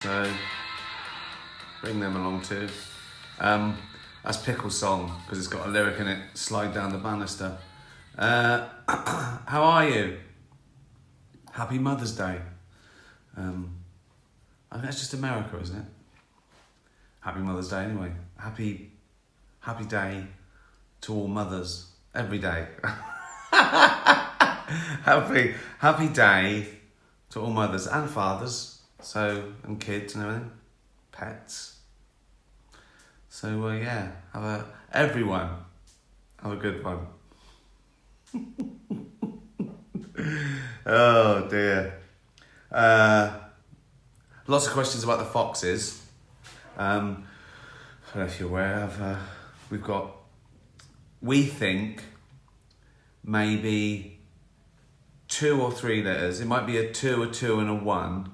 So bring them along too. That's Pickle's song because it's got a lyric in it. Slide down the banister. How are you? Happy Mother's Day. I think that's just America, isn't it? Happy Mother's Day anyway. Happy day to all mothers every day. happy day to all mothers and fathers, and kids and everything, pets. So yeah, everyone have a good one. Oh dear. Lots of questions about the foxes. I don't know if you're aware of. We think maybe 2 or 3 letters. It might be a 2, a 2 and a 1.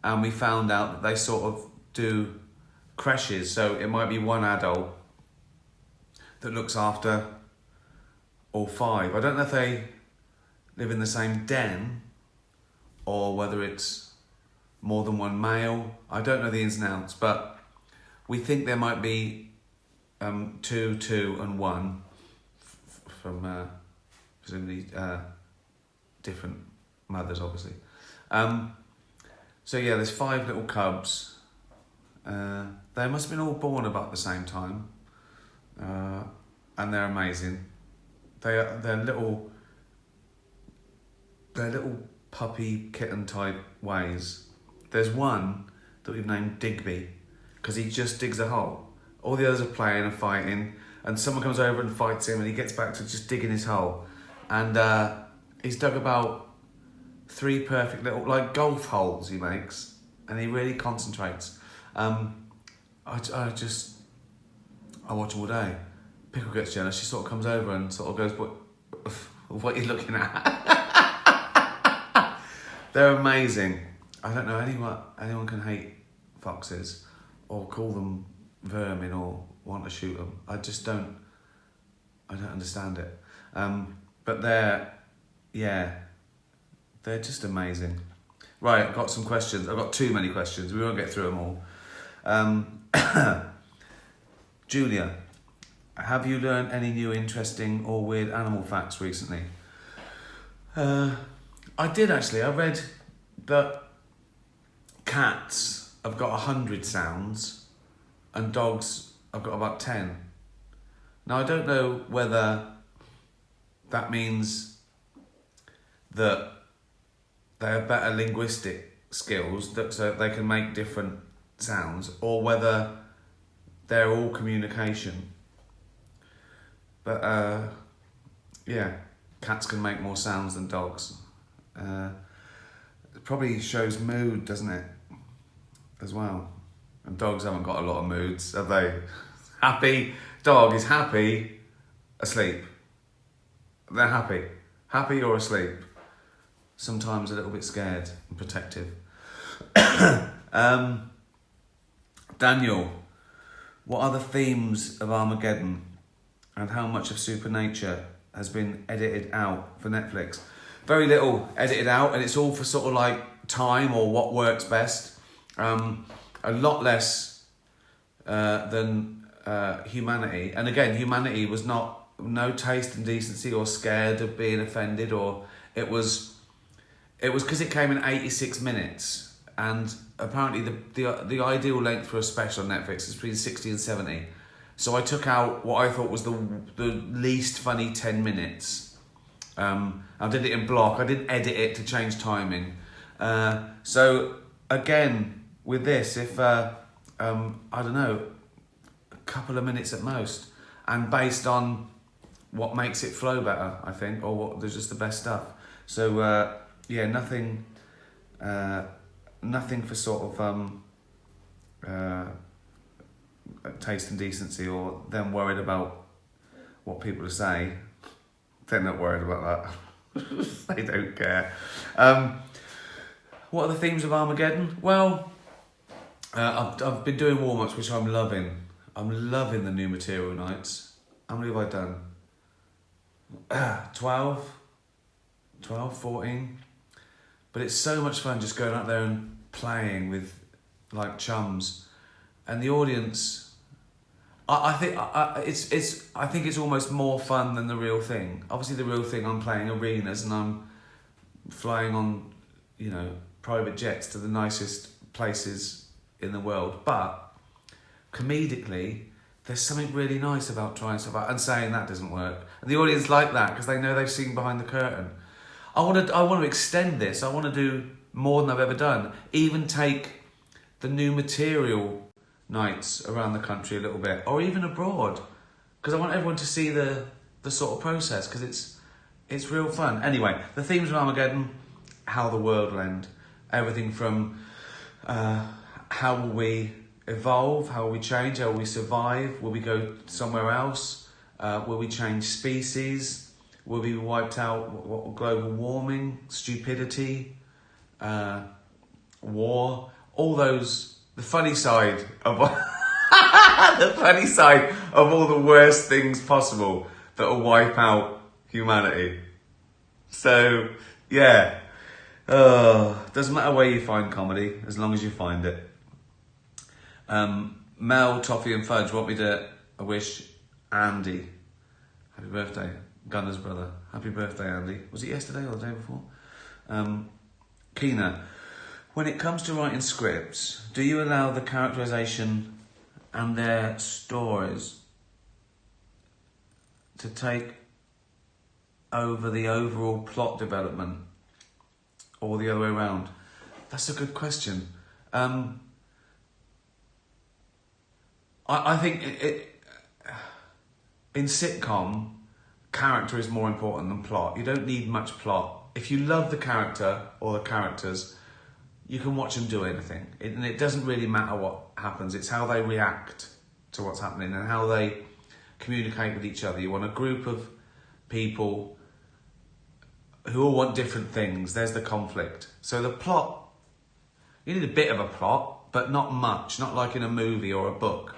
And we found out that they sort of do creches. So it might be one adult that looks after all 5. I don't know if they live in the same den or whether it's more than one male. I don't know the ins and outs, but we think there might be 2, 2 and 1 from presumably different mothers, obviously. So yeah, there's 5 little cubs. They must have been all born about the same time, and they're amazing. They're little puppy kitten type ways. There's one that we've named Digby because he just digs a hole. All the others are playing and fighting, and someone comes over and fights him, and he gets back to just digging his hole. And he's dug about 3 perfect little golf holes he makes, and he really concentrates. I watch him all day. Pickle gets jealous. She sort of comes over and sort of goes, "What are you looking at?" They're amazing. I don't know anyone can hate foxes or call them vermin or want to shoot them. I don't understand it. But they're just amazing. Right, I've got some questions. I've got too many questions. We won't get through them all. Julia, have you learned any new interesting or weird animal facts recently? I did actually. I read that cats have got 100 sounds and dogs have got about 10. Now I don't know whether that means that they have better linguistic skills so they can make different sounds, or whether they're all communication. But cats can make more sounds than dogs. It probably shows mood, doesn't it? As well. And dogs haven't got a lot of moods, have they? Happy dog is happy, asleep. They're happy. Happy or asleep. Sometimes a little bit scared and protective. Daniel, what are the themes of Armageddon and how much of Supernature has been edited out for Netflix? Very little edited out, and it's all for sort of time or what works best. A lot less than Humanity. And again, Humanity was no taste and decency or scared of being offended, or it was because it came in 86 minutes, and apparently the ideal length for a special on Netflix is between 60 and 70. So I took out what I thought was the least funny 10 minutes. I did it in block. I didn't edit it to change timing. So again, with this, if I don't know, a couple of minutes at most, and based on what makes it flow better, I think, or what there's just the best stuff. So nothing for sort of taste and decency, or them worried about what people will say. They're not worried about that. They don't care. What are the themes of Armageddon? Well, I've been doing warm-ups, which I'm loving. I'm loving the new material nights. How many have I done? 12, 14. But it's so much fun just going out there and playing with like chums, and the audience. I think it's almost more fun than the real thing. Obviously, the real thing, I'm playing arenas and I'm flying on, private jets to the nicest places in the world. But comedically, there's something really nice about trying stuff out and saying that doesn't work. And the audience like that because they know they've seen behind the curtain. I want to extend this. I want to do more than I've ever done. Even take the new material nights around the country a little bit, or even abroad, because I want everyone to see the sort of process, because it's real fun. Anyway, the themes of Armageddon: how the world will end, everything from how will we evolve, how will we change, how will we survive, will we go somewhere else, will we change species, will we be wiped out, global warming, stupidity, war, all those. The funny side of the funny side of all the worst things possible that will wipe out humanity. So yeah, doesn't matter where you find comedy as long as you find it. Mel, Toffee and Fudge want me to wish Andy happy birthday, Gunner's brother. Happy birthday, Andy. Was it yesterday or the day before? Keena. When it comes to writing scripts, do you allow the characterisation and their stories to take over the overall plot development, or the other way around? That's a good question. I think in sitcom, character is more important than plot. You don't need much plot. If you love the character or the characters, you can watch them do anything. And it doesn't really matter what happens. It's how they react to what's happening and how they communicate with each other. You want a group of people who all want different things. There's the conflict. So the plot, you need a bit of a plot, but not much. Not like in a movie or a book.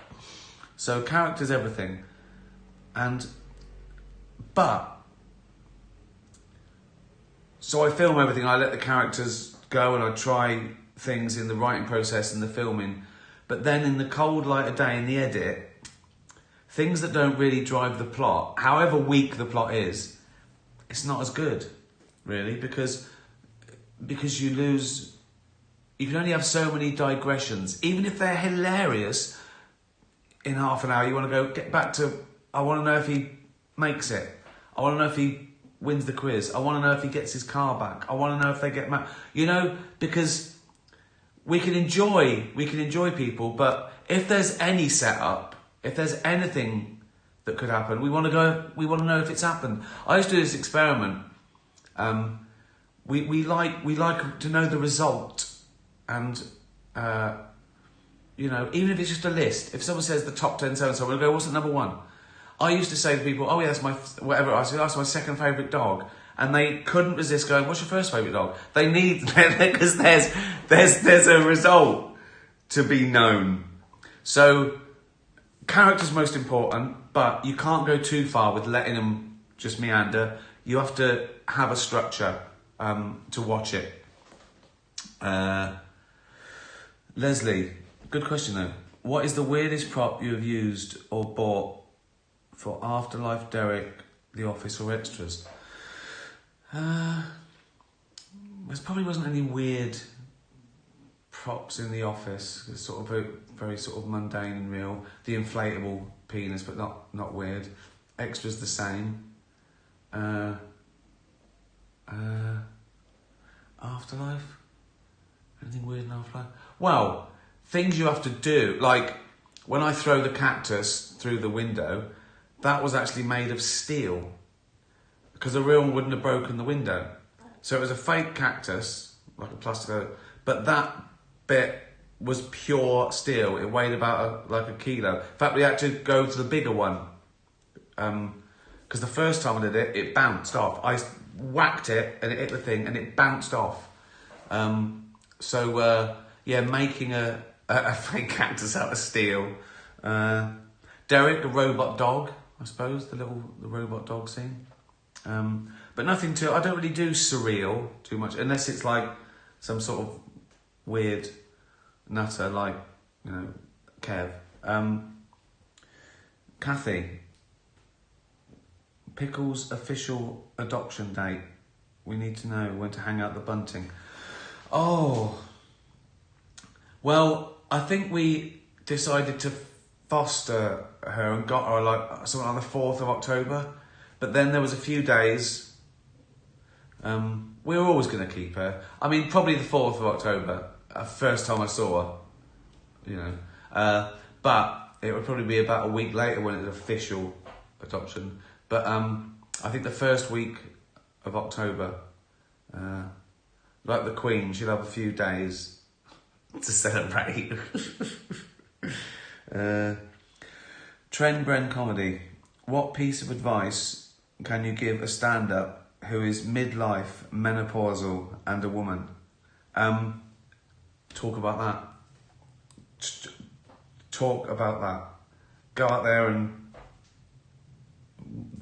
So character's everything. So I film everything. I let the characters go and I try things in the writing process and the filming. But then in the cold light of day in the edit, things that don't really drive the plot, however weak the plot is, it's not as good, really, because you lose. You can only have so many digressions. Even if they're hilarious, in half an hour you want to get back to, I want to know if he makes it. I want to know if he wins the quiz. I want to know if he gets his car back. I want to know if they get because we can enjoy people, but if there's any setup, if there's anything that could happen, we want to know if it's happened. I used to do this experiment. We like to know the result, and even if it's just a list. If someone says the top 10 so and so, we'll go, what's the number one? I used to say to people, oh yeah, that's my whatever. I said, that's my second favourite dog, and they couldn't resist going, what's your first favourite dog? They need, because there's a result to be known. So character's most important, but you can't go too far with letting them just meander. You have to have a structure to watch it. Leslie, good question though. What is the weirdest prop you have used or bought for Afterlife, Derek, The Office or extras? There probably wasn't any weird props in The Office. It's sort of very sort of mundane and real. The inflatable penis, but not weird. Extras the same. Afterlife? Anything weird in Afterlife? Well, things you have to do, like when I throw the cactus through the window, that was actually made of steel because a real one wouldn't have broken the window. So it was a fake cactus, like a plastic, but that bit was pure steel. It weighed about a kilo. In fact, we had to go to the bigger one because the first time I did it, it bounced off. I whacked it and it hit the thing and it bounced off. Making a fake cactus out of steel. Derek, a robot dog, I suppose, the robot dog scene. But nothing too, I don't really do surreal too much, unless it's like some sort of weird nutter like, you know, Kev. Kathy, Pickle's official adoption date. We need to know when to hang out the bunting. Oh, well, I think we decided to foster her and got her like something on the 4th of October. But then there was a few days. We were always going to keep her. I mean, probably the 4th of October, first time I saw her, you know. But it would probably be about a week later when it's official adoption. But I think the first week of October, like the Queen, she'll have a few days to celebrate. Trend Brent comedy. What piece of advice can you give a stand-up who is midlife, menopausal, and a woman? Talk about that. Talk about that. Go out there and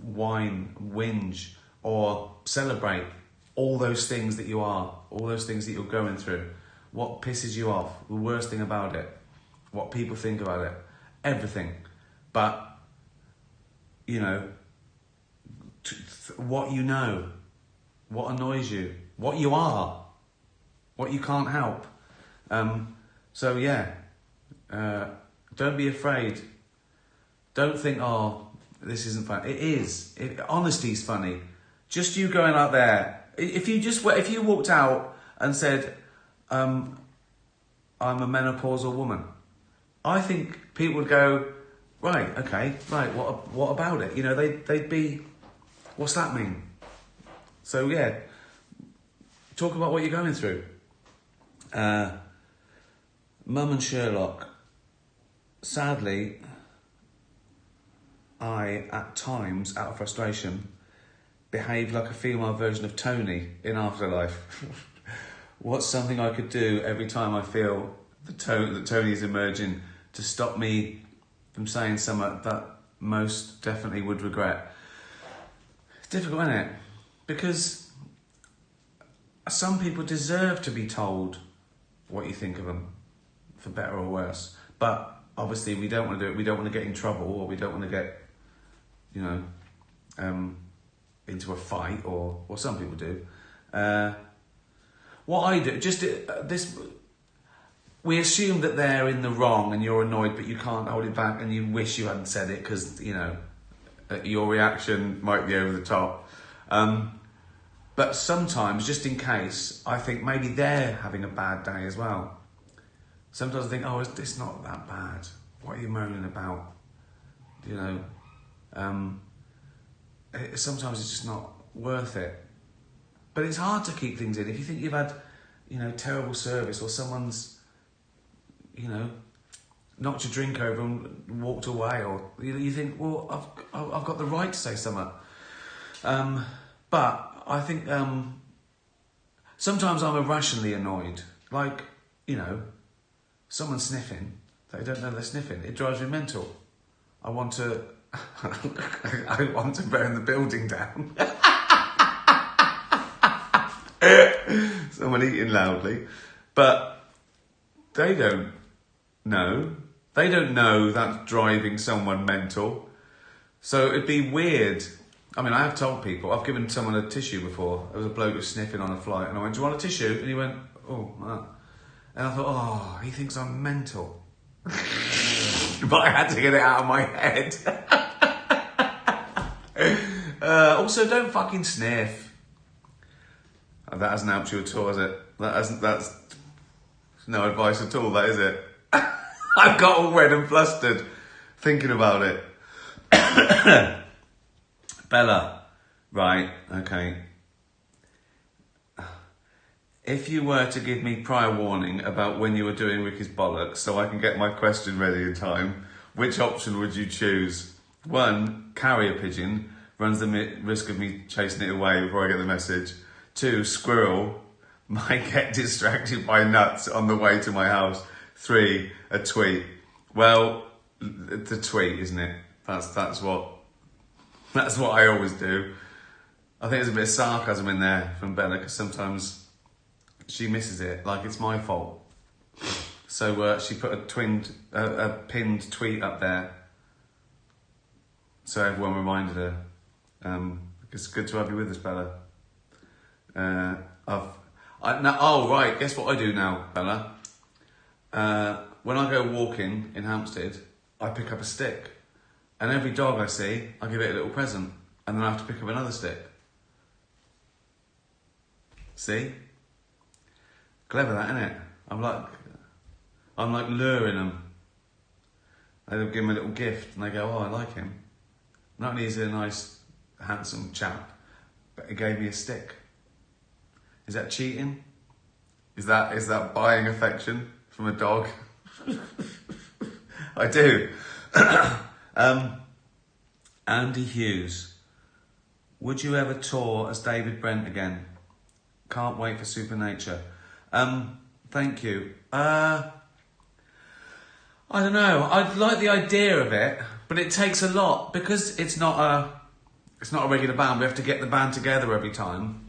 whine, whinge, or celebrate all those things that you are, all those things that you're going through. What pisses you off, the worst thing about it, what people think about it, everything. But, you know, what you know, what annoys you, what you are, what you can't help. So yeah, don't be afraid. Don't think, oh, this isn't fun. It is. Honesty's funny. Just you going out there. If you walked out and said, I'm a menopausal woman, I think people would go, right, okay, right, what about it? You know, they'd be, what's that mean? So yeah, talk about what you're going through. Mum and Sherlock. Sadly, I, at times, out of frustration, behave like a female version of Tony in Afterlife. What's something I could do every time I feel that Tony is emerging to stop me from saying something that most definitely would regret? It's difficult, isn't it? Because some people deserve to be told what you think of them, for better or worse. But obviously we don't want to do it. We don't want to get in trouble, or we don't want to get, you know, into a fight, or some people do. What I do, we assume that they're in the wrong and you're annoyed, but you can't hold it back and you wish you hadn't said it because, you know, your reaction might be over the top. But sometimes, just in case, I think maybe they're having a bad day as well. Sometimes I think, oh, it's not that bad. What are you moaning about? You know, sometimes it's just not worth it. But it's hard to keep things in. If you think you've had, you know, terrible service, or someone's, you know, knocked your drink over and walked away, or you think, well, I've got the right to say something. But I think sometimes I'm irrationally annoyed. Like, you know, someone sniffing, they don't know they're sniffing. It drives me mental. I want to burn the building down. Someone eating loudly. But they don't know. They don't know that's driving someone mental. So it'd be weird. I mean, I have told people, I've given someone a tissue before. There was a bloke who was sniffing on a flight, and I went, do you want a tissue? And he went, oh, and I thought, oh, he thinks I'm mental. But I had to get it out of my head. Also, don't fucking sniff. That hasn't helped you at all, has it? That's no advice at all, that is it? I've got all red and flustered thinking about it. Bella, right, okay. If you were to give me prior warning about when you were doing Ricky's bollocks so I can get my question ready in time, which option would you choose? 1, carrier pigeon, runs the risk of me chasing it away before I get the message. 2, squirrel, might get distracted by nuts on the way to my house. 3, a tweet. Well, the tweet, isn't it? That's what I always do. I think there's a bit of sarcasm in there from Bella, because sometimes she misses it, like it's my fault. So she put a pinned tweet up there, so everyone reminded her. It's good to have you with us, Bella. Guess what I do now, Bella? When I go walking in Hampstead, I pick up a stick. And every dog I see, I give it a little present. And then I have to pick up another stick. See? Clever that, isn't it? I'm like luring them. I give them a little gift and they go, oh, I like him. Not only is he a nice, handsome chap, but he gave me a stick. Is that cheating? Is that buying affection from a dog? I do. Andy Hughes. Would you ever tour as David Brent again? Can't wait for Supernature. Thank you. I don't know. I like the idea of it, but it takes a lot because it's not a regular band. We have to get the band together every time.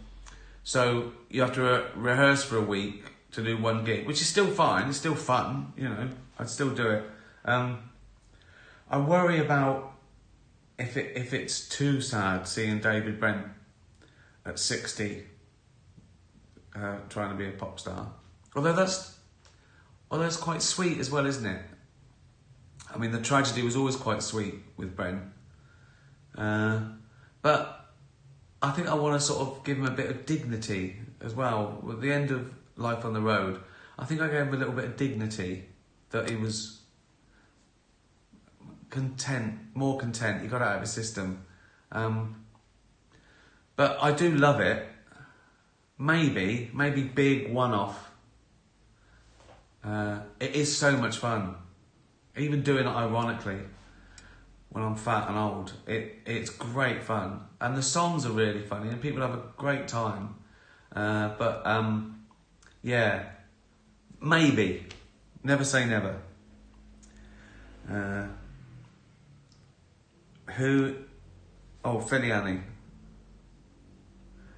So you have to rehearse for a week to do one gig, which is still fine. It's still fun, you know. I'd still do it. I worry about if it's too sad seeing David Brent at 60 trying to be a pop star. Although that's quite sweet as well, isn't it? I mean, the tragedy was always quite sweet with Brent. But I think I want to sort of give him a bit of dignity as well. At the end of Life on the Road, I think I gave him a little bit of dignity, that he was more content. He got out of his system. But I do love it. Maybe big one-off. It is so much fun. Even doing it ironically, when I'm fat and old, it's great fun. And the songs are really funny and people have a great time. Yeah, maybe. Never say never. Filiani.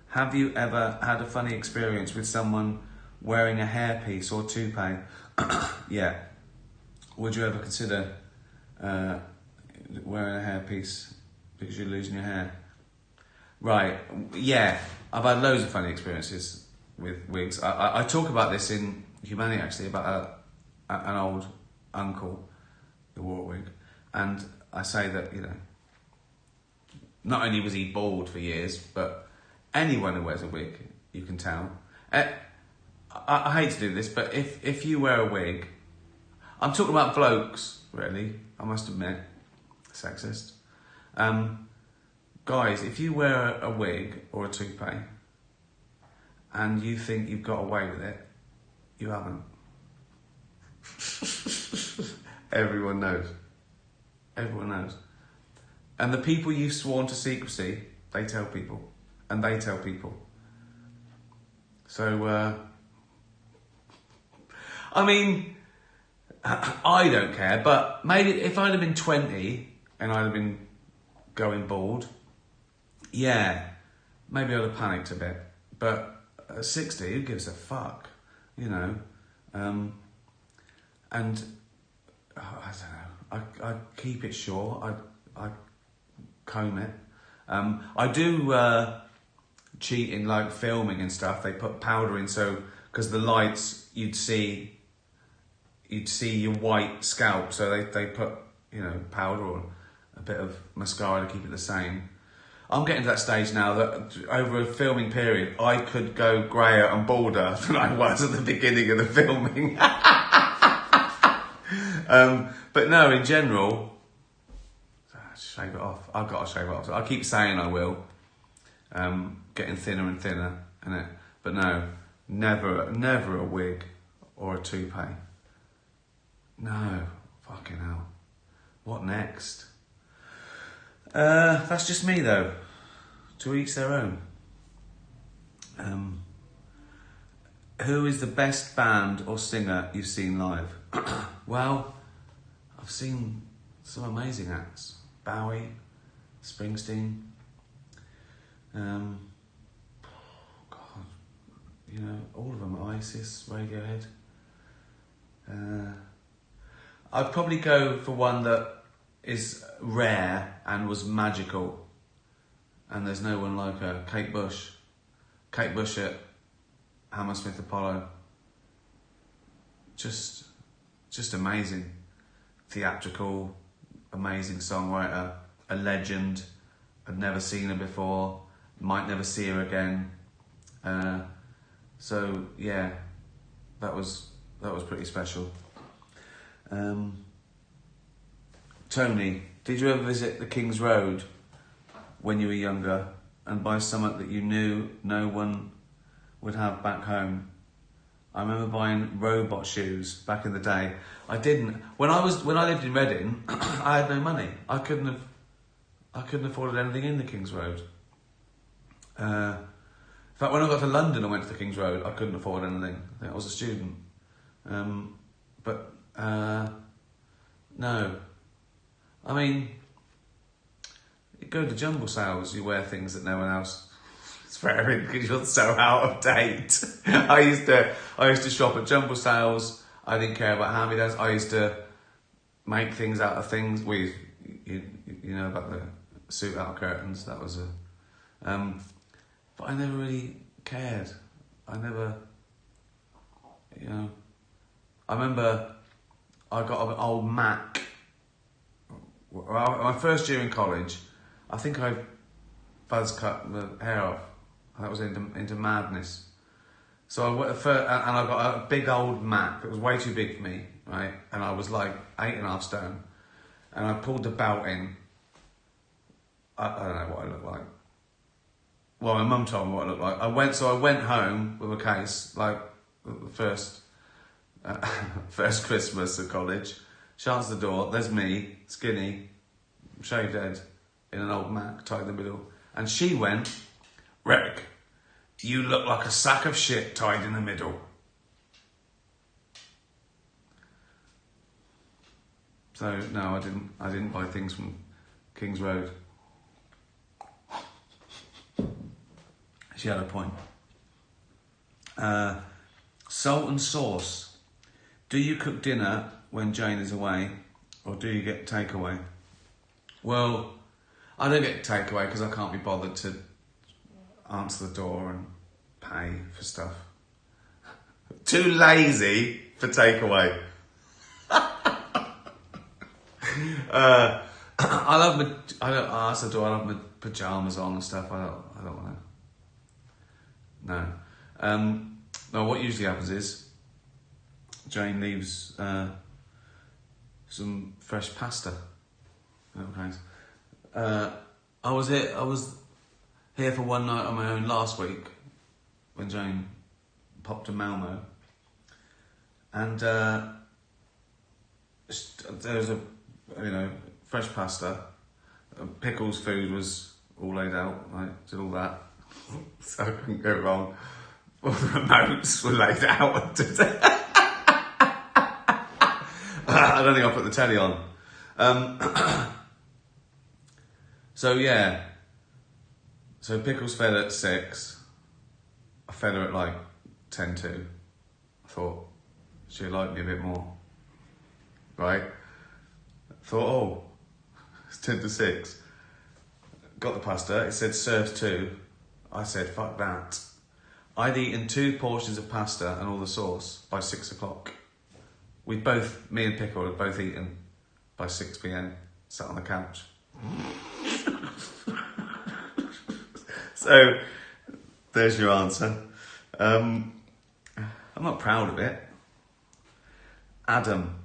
Have you ever had a funny experience with someone wearing a hairpiece or toupee? Yeah. Would you ever consider wearing a hairpiece because you're losing your hair? Right, yeah. I've had loads of funny experiences with wigs. I talk about this in Humanity, actually, about an old uncle who wore a wig. And I say that, you know, not only was he bald for years, but anyone who wears a wig, you can tell. I hate to do this, but if you wear a wig, I'm talking about blokes, really, I must admit, sexist. Guys, if you wear a wig or a toupee and you think you've got away with it, you haven't. Everyone knows. Everyone knows. And the people you've sworn to secrecy, they tell people. And they tell people. So, I mean, I don't care, but maybe if I'd have been 20 and I'd have been going bald, yeah, maybe I'd have panicked a bit. But at 60, who gives a fuck, you know? And I don't know, I keep it short, I comb it. I do cheat in like filming and stuff. They put powder in, so because the lights, you'd see your white scalp, so they put, you know, powder or a bit of mascara to keep it the same. I'm getting to that stage now that over a filming period, I could go greyer and balder than I was at the beginning of the filming. But no, in general, shave it off. I've got to shave it off. I keep saying I will. Getting thinner and thinner, innit? But no, never a wig or a toupee. No, fucking hell. What next? That's just me though. To each their own. Who is the best band or singer you've seen live? Well, I've seen some amazing acts. Bowie, Springsteen. God, you know, all of them. Isis, Radiohead. I'd probably go for one that is rare and was magical. And there's no one like her. Kate Bush. Kate Bush at Hammersmith Apollo. Just amazing. Theatrical, amazing songwriter, a legend. I'd never seen her before, might never see her again. So yeah, that was pretty special. Tony, did you ever visit the King's Road when you were younger and buy something that you knew no one would have back home? I remember buying robot shoes back in the day. I didn't. When I lived in Reading, I had no money. I couldn't afford anything in the King's Road. In fact, when I got to London and went to the King's Road, I couldn't afford anything. I think I was a student. No. I mean, you go to jumble sales, you wear things that no one else is wearing because you're so out of date. I used to shop at jumble sales. I didn't care about hand-me-downs. I used to make things out of things. You know about the suit out curtains. That was but I never really cared. I never, I remember I got an old Mac. My first year in college, I think I buzz cut the hair off. That was into madness. So I went and I got a big old Mac. It was way too big for me, right? And I was like 8.5 stone. And I pulled the belt in. I don't know what I looked like. Well, my mum told me what I looked like. I went home with a case, like the first Christmas at college. Shuts the door. There's me, skinny, shaved head, in an old Mac, tied in the middle. And she went, "Rick, you look like a sack of shit tied in the middle." So no, I didn't buy things from King's Road. She had a point. Salt and sauce. Do you cook dinner when Jane is away, or do you get takeaway? Well, I don't get takeaway because I can't be bothered to answer the door and pay for stuff. Too lazy for takeaway. I answer the door. I have my pajamas on and stuff. I don't want to. No. No. What usually happens is Jane leaves some fresh pasta. Okay. I was here for one night on my own last week when Jane popped to Malmo, and there was a fresh pasta, pickles, food was all laid out. I did all that, so I couldn't go wrong. All the remotes were laid out. I don't think I put the telly on. So pickles fed at 6. I fed her at like 10:02. I thought she'd like me a bit more, right? Thought, oh, it's 10:06. Got the pasta. It said served 2. I said, fuck that. I'd eaten 2 portions of pasta and all the sauce by 6 o'clock. Me and Pickle had both eaten by 6 p.m. Sat on the couch. So, there's your answer. I'm not proud of it. Adam.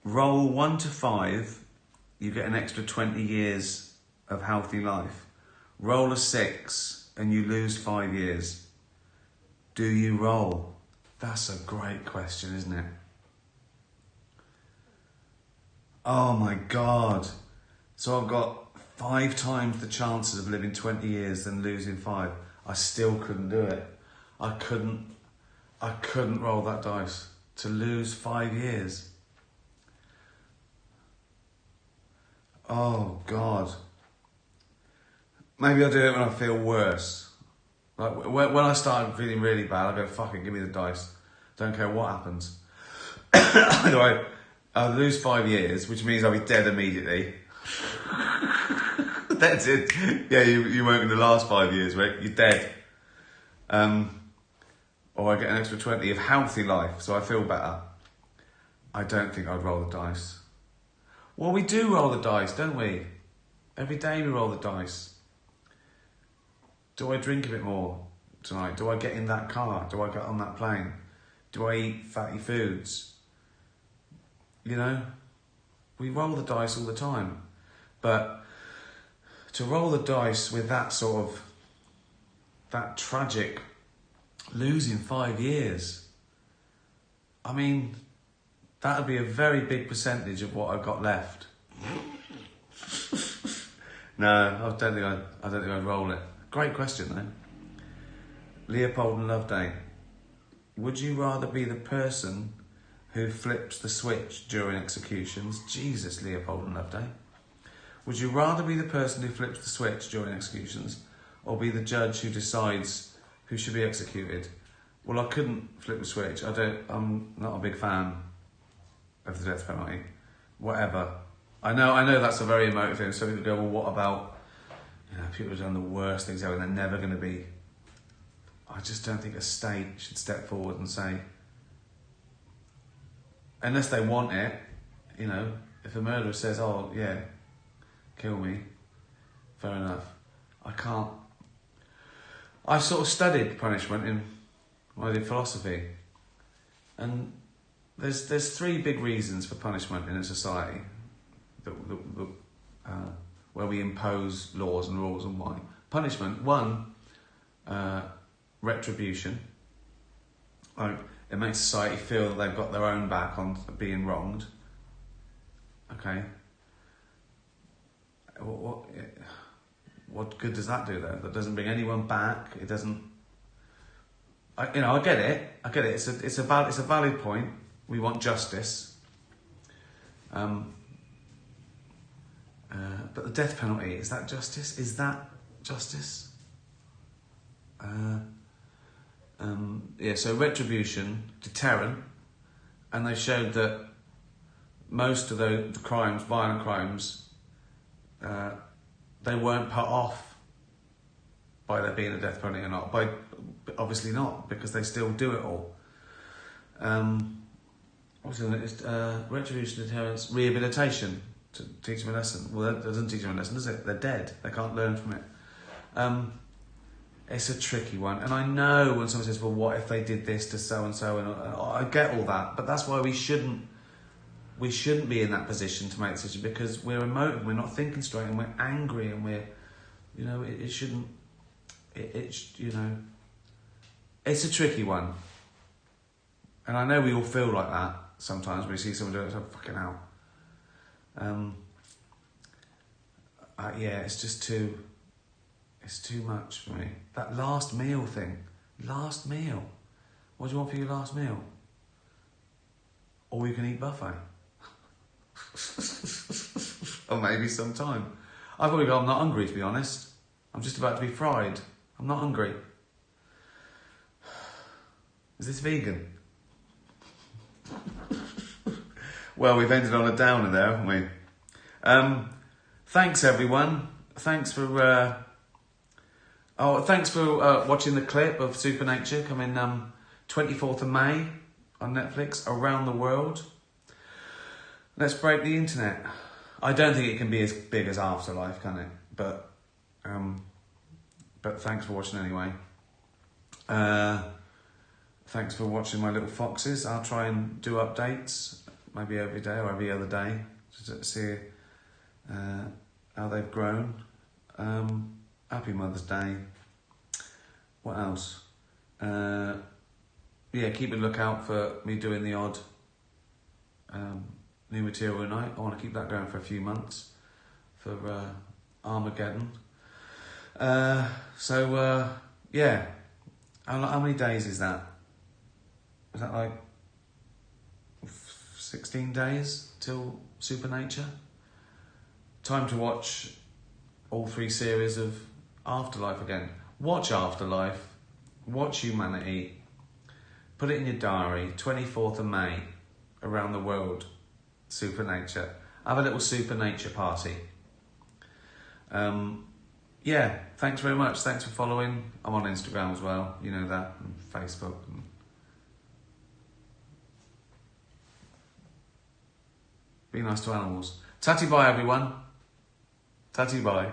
Roll 1 to 5, you get an extra 20 years of healthy life. Roll a 6 and you lose 5 years. Do you roll? That's a great question, isn't it? Oh my God. So I've got 5 times the chances of living 20 years than losing 5. I still couldn't do it. I couldn't roll that dice to lose 5 years. Oh God. Maybe I'll do it when I feel worse. Like when I started feeling really bad, I'd go, fuck it, give me the dice. Don't care what happens. Anyway, I'll lose 5 years, which means I'll be dead immediately. That's it. Yeah, you weren't going to last 5 years, right? You're dead. Or I get an extra 20 of healthy life, so I feel better. I don't think I'd roll the dice. Well, we do roll the dice, don't we? Every day we roll the dice. Do I drink a bit more tonight? Do I get in that car? Do I get on that plane? Do I eat fatty foods? You know, we roll the dice all the time. But to roll the dice with that sort of, that tragic losing 5 years, I mean, that would be a very big percentage of what I've got left. No, I don't think I'd roll it. Great question though. Leopold and Loveday. Would you rather be the person who flips the switch during executions? Jesus, Leopold and Loveday. Would you rather be the person who flips the switch during executions, or be the judge who decides who should be executed? Well, I couldn't flip the switch. I'm not a big fan of the death penalty. Whatever. I know that's a very emotive thing. So people go, well, what about, people who've done the worst things ever and they're never going to be. I just don't think a state should step forward and say, unless they want it, if a murderer says, oh yeah, kill me, fair enough. I sort of studied punishment when I did philosophy, and there's 3 big reasons for punishment in a society where we impose laws and rules, and why. Punishment, 1, retribution. It makes society feel that they've got their own back on being wronged. Okay. What good does that do though? That doesn't bring anyone back. It doesn't. I get it. It's a valid point. We want justice. But the death penalty, is that justice? Is that justice? So retribution, deterrent, and they showed that most of the crimes, violent crimes, they weren't put off by there being a death penalty or not. Obviously not, because they still do it all. Retribution, deterrence, rehabilitation, to teach them a lesson. Well, that doesn't teach them a lesson, does it? They're dead. They can't learn from it. It's a tricky one. And I know when someone says, well, what if they did this to so-and-so? And I get all that. But that's why we shouldn't be in that position to make a decision, because we're emotive, we're not thinking straight, and we're angry, and we're, it shouldn't, it's a tricky one. And I know we all feel like that sometimes when we see someone do it, it's like, fucking hell. It's just it's too much for me. That last meal thing. Last meal. What do you want for your last meal? Or you can eat buffet. Or maybe sometime. I've probably go, I'm not hungry, to be honest. I'm just about to be fried. I'm not hungry. Is this vegan? Well, we've ended on a downer there, haven't we? Thanks, everyone. Thanks for watching the clip of Supernature coming 24th of May on Netflix around the world. Let's break the internet. I don't think it can be as big as Afterlife, can it? But thanks for watching anyway. Thanks for watching my little foxes. I'll try and do updates, maybe every day or every other day, to see how they've grown. Happy Mother's Day. What else? Keep a lookout for me doing the odd new material night. I want to keep that going for a few months for Armageddon. How many days is that? Is that like 16 days till Supernature? Time to watch all 3 series of Afterlife again. Watch Afterlife, watch Humanity, Put it in your diary, 24th of May, around the world, Super Nature. Have a little Super Nature party. Yeah, thanks very much. Thanks for following. I'm on Instagram as well, you know that, and Facebook. Be nice to animals. Tatty bye, everyone. Tatty bye.